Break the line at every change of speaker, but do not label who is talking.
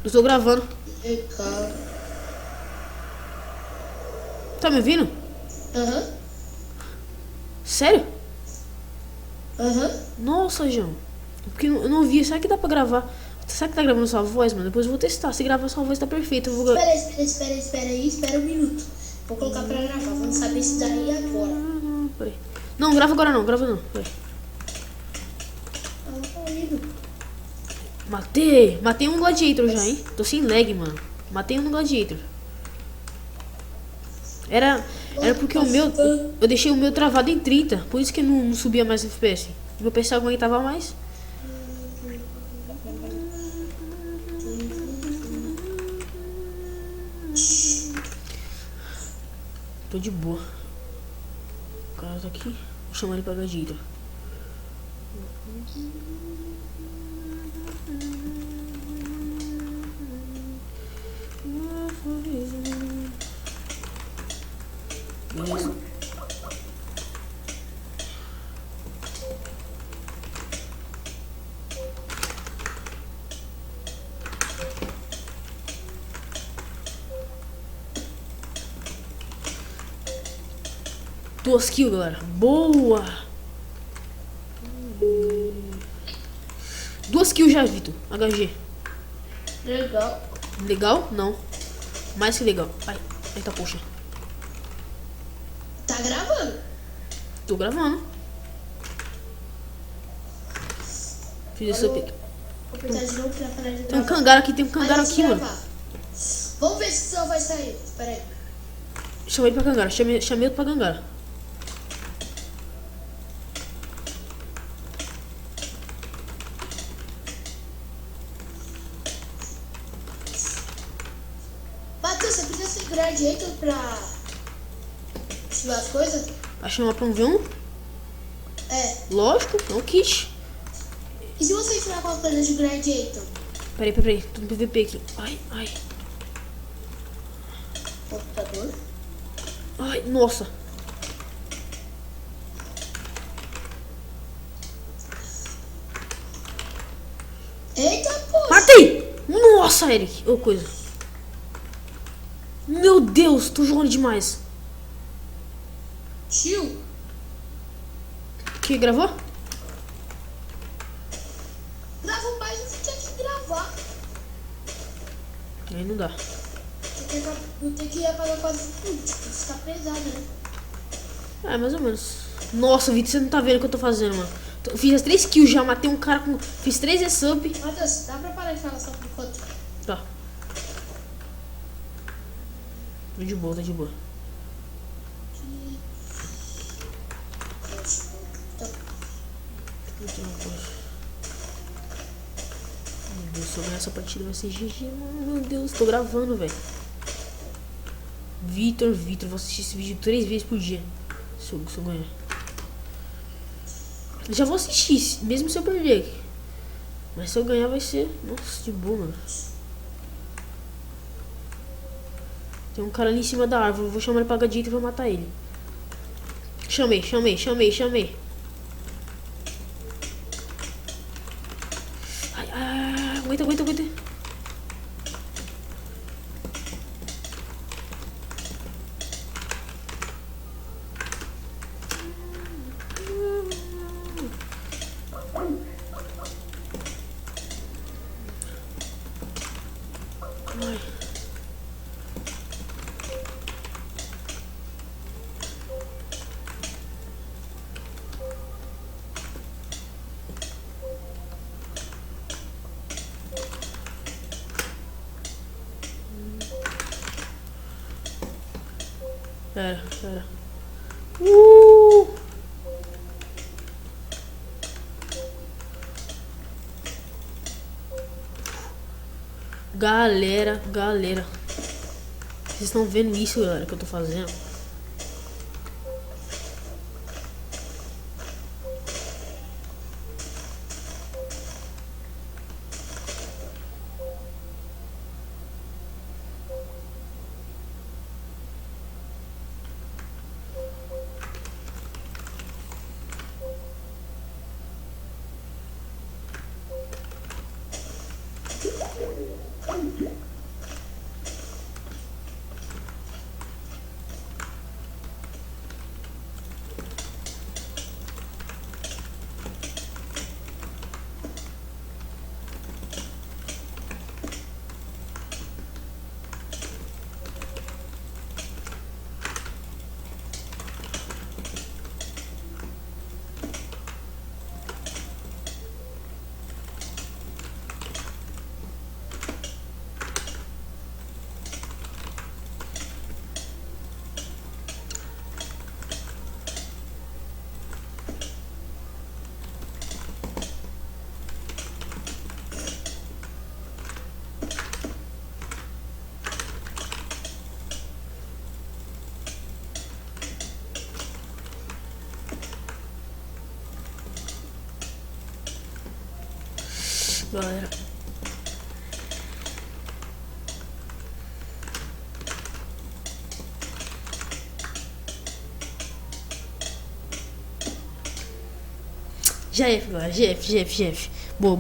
Eu tô gravando.
Legal.
Tá me ouvindo?
Aham.
Sério?
Aham.
Nossa, João. Porque eu não vi. Será que dá pra gravar? Será que tá gravando sua voz, mano? Depois eu vou testar. Se gravar sua voz tá perfeito. Eu vou...
Espera um minuto. Vou colocar pra gravar. Vamos saber se daí agora.
Peraí. Não, grava agora não. Grava não. Peraí.
Ah, tá lindo.
Matei. Matei um gladiator já, hein? Tô sem lag, mano. Matei um no gladiator. Era porque o meu... Eu deixei o meu travado em 30. Por isso que não subia mais FPS. Meu PC aguentava mais. Tô de boa. O cara tá aqui. Vou chamar ele pra gladiator. Beleza. Duas kills, galera. Boa! Duas kills já, Vitor. HG.
Legal.
Legal? Não. Mais que legal. Ai, eita, poxa.
Tá gravando?
Tô gravando. Fiz isso aqui.
Vou apertar de novo pra parar de
Tem um
gravar.
cangaro aqui, tem um cangaro
Antes de
aqui, mano.
gravar. Vamos ver se o som vai sair. Espera aí.
Chamei ele pra cangara. Chamei ele pra cangara.
Matheus, você precisa segurar direito pra ativar as coisas?
Vai chamar pra um V1?
É.
Lógico, é um kit.
E se você tiver alguma coisa de Gladiator?
Peraí. Tô no PVP aqui. Ai.
Computador.
Ai, nossa.
Eita, poxa.
Matei! Nossa, Eric. Ô, coisa. Meu Deus, tô jogando demais.
Tio.
Que gravou?
Grava mais do que tinha que gravar.
Aí não dá.
Vou ter que apagar quase tudo. Tipo, isso tá pesado, né?
É, mais ou menos. Nossa, Vitor, você não tá vendo o que eu tô fazendo, mano. Eu fiz as 3 kills já, matei um cara com... Fiz 3 E-Sub.
Matheus, dá pra parar de falar só por enquanto?
Tá. Tô de boa. Meu Deus, se eu ganhar essa partida vai ser GG. Meu Deus, tô gravando, velho. Vitor, vou assistir esse vídeo 3 vezes por dia. Se eu ganhar. Eu já vou assistir, mesmo se eu perder. Mas se eu ganhar vai ser... Nossa, de boa, mano. Tem um cara ali em cima da árvore. Eu vou chamar ele pra gadita e vou matar ele. Chamei. Ai, aguenta. Ai. Pera. Galera. Vocês estão vendo isso, galera, que eu tô fazendo? galera. GF, galera. GF. Boa.